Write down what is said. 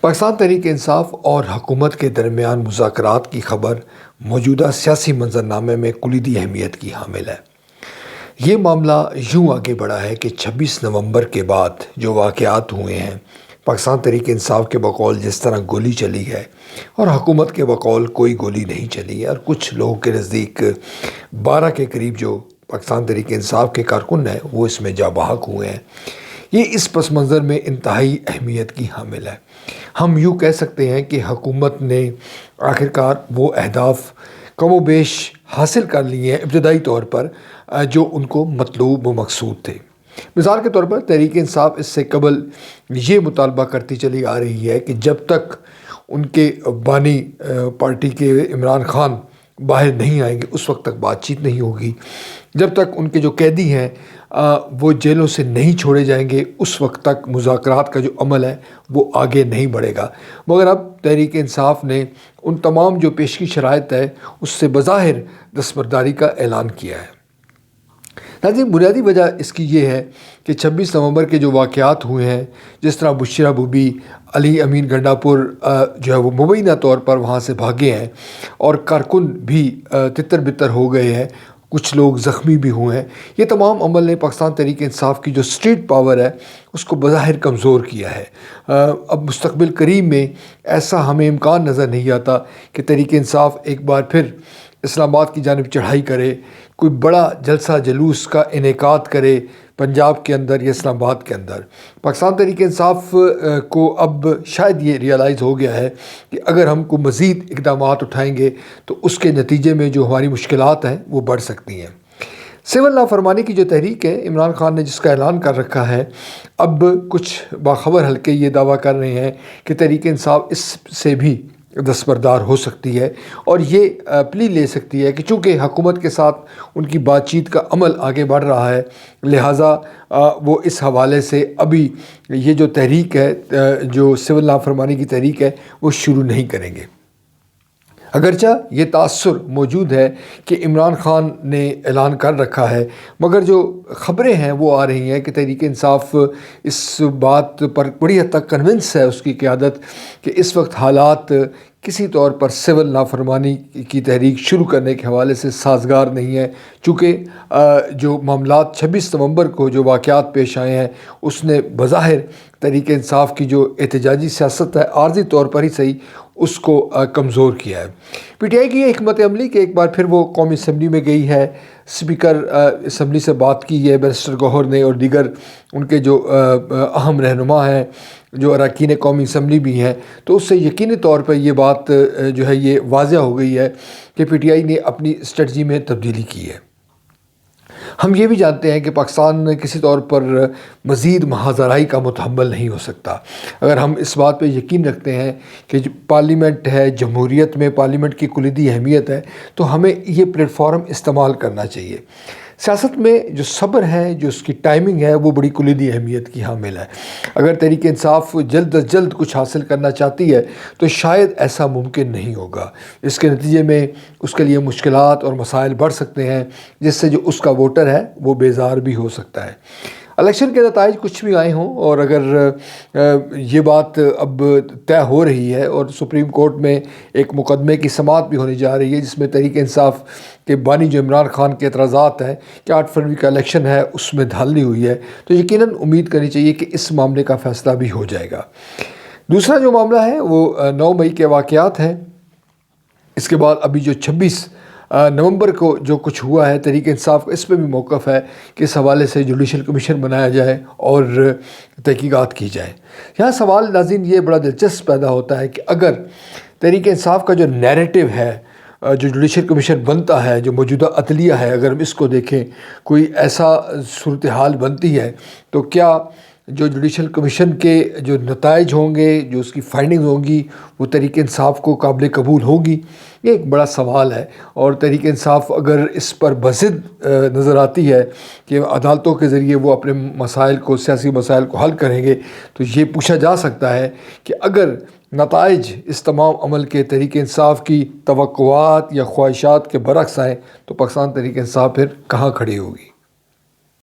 پاکستان تحریک انصاف اور حکومت کے درمیان مذاکرات کی خبر موجودہ سیاسی منظرنامے میں کلیدی اہمیت کی حامل ہے۔ یہ معاملہ یوں آگے بڑھا ہے کہ 26 نومبر کے بعد جو واقعات ہوئے ہیں، پاکستان تحریک انصاف کے بقول جس طرح گولی چلی ہے اور حکومت کے بقول کوئی گولی نہیں چلی ہے، اور کچھ لوگوں کے نزدیک 12 کے قریب جو پاکستان تحریک انصاف کے کارکن ہیں وہ اس میں جاں بحق ہوئے ہیں، یہ اس پس منظر میں انتہائی اہمیت کی حامل ہے۔ ہم یوں کہہ سکتے ہیں کہ حکومت نے آخرکار وہ اہداف کم و بیش حاصل کر لیے ہیں ابتدائی طور پر جو ان کو مطلوب و مقصود تھے۔ مثال کے طور پر تحریک انصاف اس سے قبل یہ مطالبہ کرتی چلی آ رہی ہے کہ جب تک ان کے بانی پارٹی کے عمران خان باہر نہیں آئیں گے اس وقت تک بات چیت نہیں ہوگی، جب تک ان کے جو قیدی ہیں وہ جیلوں سے نہیں چھوڑے جائیں گے اس وقت تک مذاکرات کا جو عمل ہے وہ آگے نہیں بڑھے گا۔ مگر اب تحریک انصاف نے ان تمام جو پیشگی شرائط ہے اس سے بظاہر دستبرداری کا اعلان کیا ہے۔ ناظرین، بنیادی وجہ اس کی یہ ہے کہ 26 نومبر کے جو واقعات ہوئے ہیں، جس طرح بشیرہ بوبی، علی امین گنڈا پور جو ہے وہ مبینہ طور پر وہاں سے بھاگے ہیں اور کارکن بھی تتر بتر ہو گئے ہیں، کچھ لوگ زخمی بھی ہوئے ہیں، یہ تمام عمل نے پاکستان تحریک انصاف کی جو اسٹریٹ پاور ہے اس کو بظاہر کمزور کیا ہے۔ اب مستقبل قریب میں ایسا ہمیں امکان نظر نہیں آتا کہ تحریک انصاف ایک بار پھر اسلام آباد کی جانب چڑھائی کرے، کوئی بڑا جلسہ جلوس کا انعقاد کرے پنجاب کے اندر یا اسلام آباد کے اندر۔ پاکستان تحریک انصاف کو اب شاید یہ ریئلائز ہو گیا ہے کہ اگر ہم کو مزید اقدامات اٹھائیں گے تو اس کے نتیجے میں جو ہماری مشکلات ہیں وہ بڑھ سکتی ہیں۔ سول نافرمانی کی جو تحریک ہے، عمران خان نے جس کا اعلان کر رکھا ہے، اب کچھ باخبر حلقے یہ دعویٰ کر رہے ہیں کہ تحریک انصاف اس سے بھی دستبردار ہو سکتی ہے اور یہ پلی لے سکتی ہے کہ چونکہ حکومت کے ساتھ ان کی بات چیت کا عمل آگے بڑھ رہا ہے، لہٰذا وہ اس حوالے سے ابھی یہ جو تحریک ہے، جو سول نافرمانی کی تحریک ہے، وہ شروع نہیں کریں گے۔ اگرچہ یہ تاثر موجود ہے کہ عمران خان نے اعلان کر رکھا ہے، مگر جو خبریں ہیں وہ آ رہی ہیں کہ تحریک انصاف اس بات پر بڑی حد تک کنونس ہے، اس کی قیادت، کہ اس وقت حالات کسی طور پر سول نافرمانی کی تحریک شروع کرنے کے حوالے سے سازگار نہیں ہے، چونکہ جو معاملات 26 نومبر کو جو واقعات پیش آئے ہیں اس نے بظاہر تحریک انصاف کی جو احتجاجی سیاست ہے عارضی طور پر ہی صحیح اس کو کمزور کیا ہے۔ پی ٹی آئی کی یہ حکمت عملی کہ ایک بار پھر وہ قومی اسمبلی میں گئی ہے، اسپیکر اسمبلی سے بات کی ہے بیرسٹر گوہر نے اور دیگر ان کے جو اہم رہنما ہیں جو اراکین قومی اسمبلی بھی ہیں، تو اس سے یقینی طور پر یہ بات جو ہے یہ واضح ہو گئی ہے کہ پی ٹی آئی نے اپنی اسٹریٹجی میں تبدیلی کی ہے۔ ہم یہ بھی جانتے ہیں کہ پاکستان کسی طور پر مزید محاذ آرائی کا متحمل نہیں ہو سکتا۔ اگر ہم اس بات پہ یقین رکھتے ہیں کہ جو پارلیمنٹ ہے، جمہوریت میں پارلیمنٹ کی کلیدی اہمیت ہے، تو ہمیں یہ پلیٹ فارم استعمال کرنا چاہیے۔ سیاست میں جو صبر ہے، جو اس کی ٹائمنگ ہے، وہ بڑی کلیدی اہمیت کی حامل ہے۔ اگر تحریک انصاف جلد از جلد کچھ حاصل کرنا چاہتی ہے تو شاید ایسا ممکن نہیں ہوگا۔ اس کے نتیجے میں اس کے لیے مشکلات اور مسائل بڑھ سکتے ہیں، جس سے جو اس کا ووٹر ہے وہ بیزار بھی ہو سکتا ہے۔ الیکشن کے نتائج کچھ بھی آئے ہوں، اور اگر یہ بات اب طے ہو رہی ہے اور سپریم کورٹ میں ایک مقدمے کی سماعت بھی ہونے جا رہی ہے جس میں تحریک انصاف کے بانی جو عمران خان کے اعتراضات ہیں کہ 8 فروری کا الیکشن ہے اس میں دھاندلی ہوئی ہے، تو یقیناً امید کرنی چاہیے کہ اس معاملے کا فیصلہ بھی ہو جائے گا۔ دوسرا جو معاملہ ہے وہ 9 مئی کے واقعات ہیں۔ اس کے بعد ابھی جو 26 نومبر کو جو کچھ ہوا ہے، تحریک انصاف کا اس پہ بھی موقف ہے کہ اس حوالے سے جوڈیشل کمیشن بنایا جائے اور تحقیقات کی جائے۔ یہاں سوال ناظرین یہ بڑا دلچسپ پیدا ہوتا ہے کہ اگر تحریک انصاف کا جو نیریٹو ہے، جو جوڈیشل کمیشن بنتا ہے، جو موجودہ عدلیہ ہے، اگر ہم اس کو دیکھیں، کوئی ایسا صورتحال بنتی ہے تو کیا جو جوڈیشل کمیشن کے جو نتائج ہوں گے، جو اس کی فائنڈنگز ہوں گی، وہ تحریک انصاف کو قابل قبول ہوگی؟ یہ ایک بڑا سوال ہے، اور تحریک انصاف اگر اس پر بضد نظر آتی ہے کہ عدالتوں کے ذریعے وہ اپنے مسائل کو، سیاسی مسائل کو حل کریں گے، تو یہ پوچھا جا سکتا ہے کہ اگر نتائج اس تمام عمل کے تحریک انصاف کی توقعات یا خواہشات کے برعکس آئیں تو پاکستان تحریک انصاف پھر کہاں کھڑی ہوگی؟